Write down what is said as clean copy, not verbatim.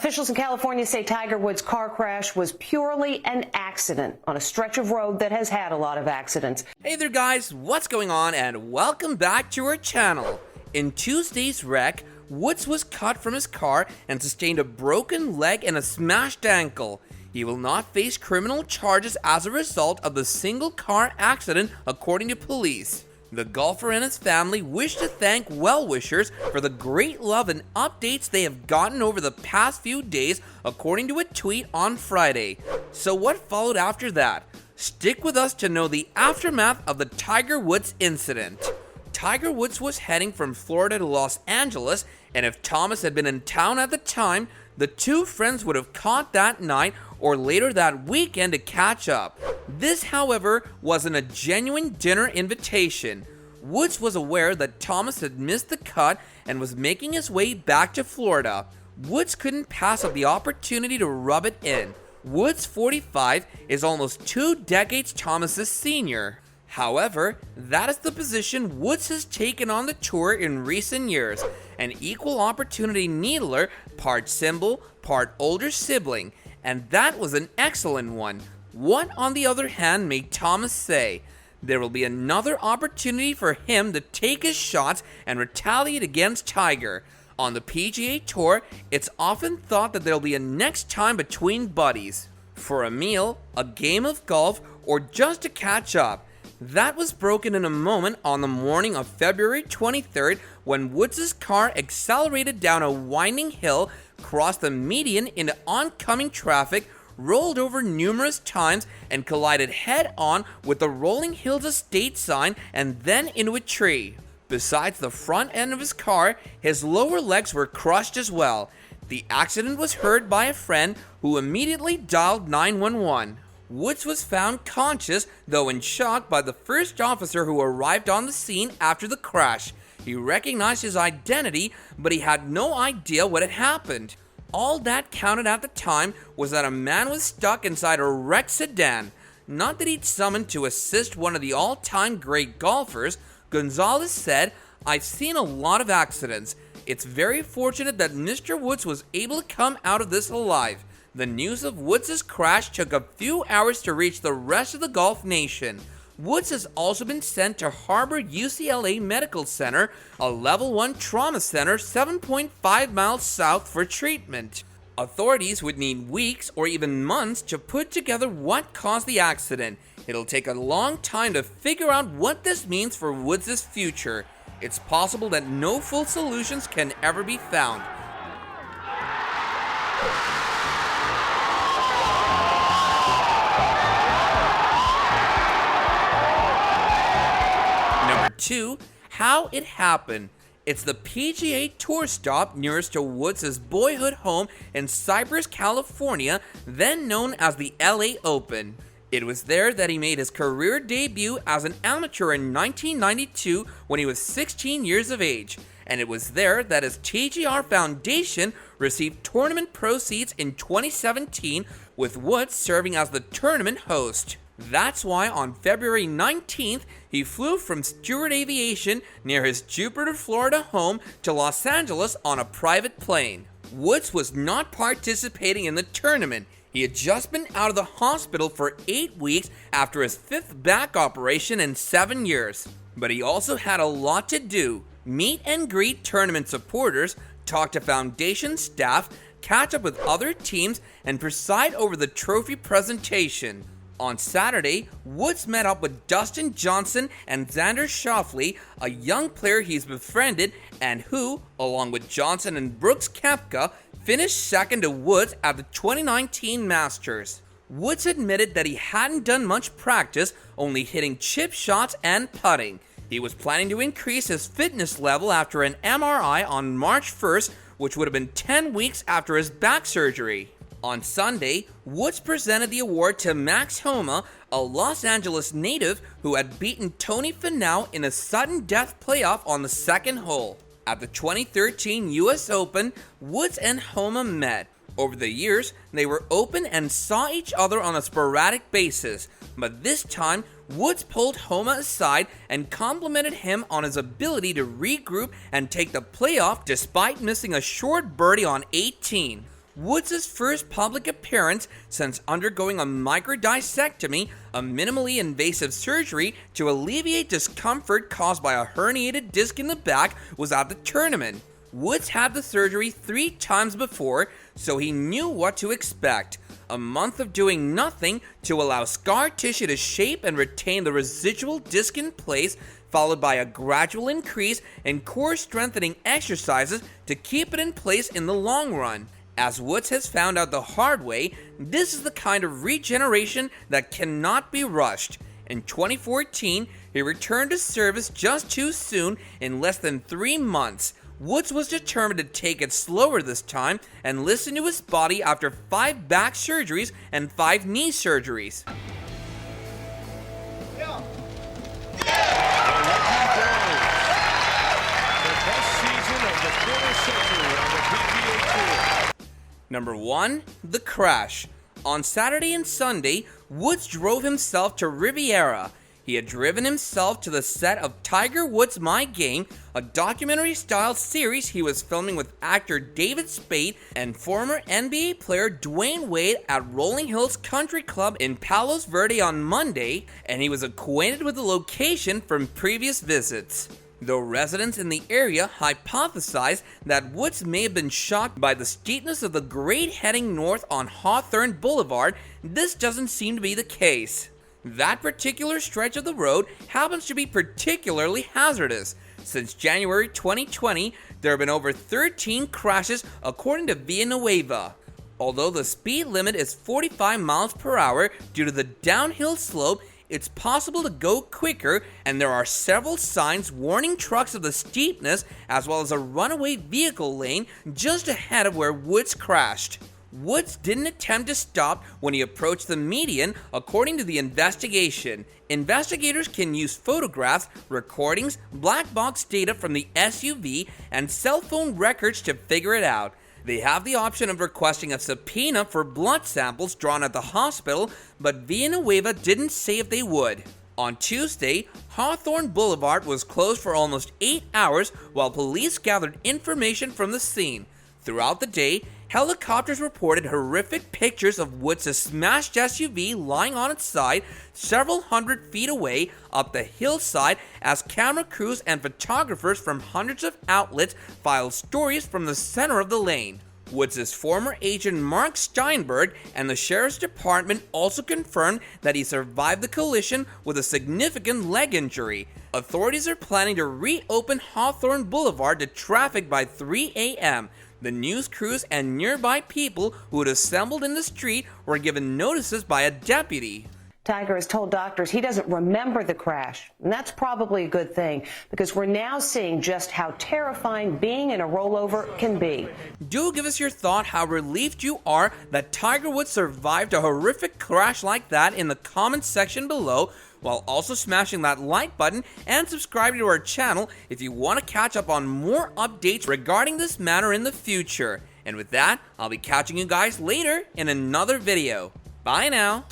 Officials in California say Tiger Woods' car crash was purely an accident on a stretch of road that has had a lot of accidents. Hey there guys, what's going on, and welcome back to our channel. In Tuesday's wreck, Woods was cut from his car and sustained a broken leg and a smashed ankle. He will not face criminal charges as a result of the single car accident, according to police. The golfer and his family wish to thank well-wishers for the great love and updates they have gotten over the past few days, according to a tweet on Friday. So what followed after that? Stick with us to know the aftermath of the Tiger Woods incident. Tiger Woods was heading from Florida to Los Angeles, and if Thomas had been in town at the time, the two friends would have caught that night or later that weekend to catch up. This, however, wasn't a genuine dinner invitation. Woods was aware that Thomas had missed the cut and was making his way back to Florida. Woods couldn't pass up the opportunity to rub it in. Woods, 45, is almost 2 decades Thomas's senior. However, that is the position Woods has taken on the tour in recent years, an equal opportunity needler, part symbol, part older sibling, and that was an excellent one. What, on the other hand, may Thomas say? There will be another opportunity for him to take his shots and retaliate against Tiger. On the PGA Tour, it's often thought that there will be a next time between buddies, for a meal, a game of golf, or just to catch up. That was broken in a moment on the morning of February 23rd when Woods' car accelerated down a winding hill, crossed the median into oncoming traffic, rolled over numerous times, and collided head-on with the Rolling Hills Estate sign and then into a tree. Besides the front end of his car, his lower legs were crushed as well. The accident was heard by a friend who immediately dialed 911. Woods was found conscious, though in shock, by the first officer who arrived on the scene after the crash. He recognized his identity, but he had no idea what had happened. All that counted at the time was that a man was stuck inside a wrecked sedan. Not that he'd summoned to assist one of the all-time great golfers, Gonzalez said, "I've seen a lot of accidents. It's very fortunate that Mr. Woods was able to come out of this alive." The news of Woods' crash took a few hours to reach the rest of the Gulf nation. Woods has also been sent to Harbor-UCLA Medical Center, a level 1 trauma center 7.5 miles south, for treatment. Authorities would need weeks or even months to put together what caused the accident. It'll take a long time to figure out what this means for Woods' future. It's possible that no full solutions can ever be found. Number 2, how it happened. It's the PGA Tour stop nearest to Woods' boyhood home in Cypress, California, then known as the LA Open. It was there that he made his career debut as an amateur in 1992 when he was 16 years of age. And it was there that his TGR Foundation received tournament proceeds in 2017, with Woods serving as the tournament host. That's why on February 19th, he flew from Stewart Aviation near his Jupiter, Florida home to Los Angeles on a private plane. Woods was not participating in the tournament. He had just been out of the hospital for 8 weeks after his 5th back operation in 7 years. But he also had a lot to do: meet and greet tournament supporters, talk to foundation staff, catch up with other teams, and preside over the trophy presentation. On Saturday, Woods met up with Dustin Johnson and Xander Schauffele, a young player he's befriended and who, along with Johnson and Brooks Koepka, finished second to Woods at the 2019 Masters. Woods admitted that he hadn't done much practice, only hitting chip shots and putting. He was planning to increase his fitness level after an MRI on March 1st, which would have been 10 weeks after his back surgery. On Sunday, Woods presented the award to Max Homa, a Los Angeles native who had beaten Tony Finau in a sudden death playoff on the second hole. At the 2013 US Open, Woods and Homa met. Over the years, they were open and saw each other on a sporadic basis, but this time, Woods pulled Homa aside and complimented him on his ability to regroup and take the playoff despite missing a short birdie on 18. Woods' first public appearance since undergoing a microdiscectomy, a minimally invasive surgery to alleviate discomfort caused by a herniated disc in the back, was at the tournament. Woods had the surgery 3 times before, so he knew what to expect. A month of doing nothing to allow scar tissue to shape and retain the residual disc in place, followed by a gradual increase in core strengthening exercises to keep it in place in the long run. As Woods has found out the hard way, this is the kind of regeneration that cannot be rushed. In 2014, he returned to service just too soon in less than 3 months. Woods was determined to take it slower this time and listen to his body after 5 back surgeries and 5 knee surgeries. Number 1, the crash. On Saturday and Sunday, Woods drove himself to Riviera. He had driven himself to the set of Tiger Woods' My Game, a documentary-style series he was filming with actor David Spade and former NBA player Dwayne Wade at Rolling Hills Country Club in Palos Verdes on Monday, and he was acquainted with the location from previous visits. Though residents in the area hypothesized that Woods may have been shocked by the steepness of the grade heading north on Hawthorne Boulevard, this doesn't seem to be the case. That particular stretch of the road happens to be particularly hazardous. Since January 2020, there have been over 13 crashes according to Villanueva. Although the speed limit is 45 miles per hour due to the downhill slope, it's possible to go quicker, and there are several signs warning trucks of the steepness, as well as a runaway vehicle lane just ahead of where Woods crashed. Woods didn't attempt to stop when he approached the median, according to the investigation. Investigators can use photographs, recordings, black box data from the SUV, and cell phone records to figure it out. They have the option of requesting a subpoena for blood samples drawn at the hospital, but Villanueva didn't say if they would. On Tuesday, Hawthorne Boulevard was closed for almost 8 hours while police gathered information from the scene. Throughout the day, helicopters reported horrific pictures of Woods' smashed SUV lying on its side several hundred feet away up the hillside as camera crews and photographers from hundreds of outlets filed stories from the center of the lane. Woods' former agent Mark Steinberg and the sheriff's department also confirmed that he survived the collision with a significant leg injury. Authorities are planning to reopen Hawthorne Boulevard to traffic by 3 a.m. The news crews and nearby people who had assembled in the street were given notices by a deputy. Tiger has told doctors he doesn't remember the crash, and that's probably a good thing because we're now seeing just how terrifying being in a rollover can be. Do give us your thought how relieved you are that Tiger Woods survived a horrific crash like that in the comments section below, while also smashing that like button and subscribing to our channel if you want to catch up on more updates regarding this matter in the future. And with that, I'll be catching you guys later in another video. Bye now.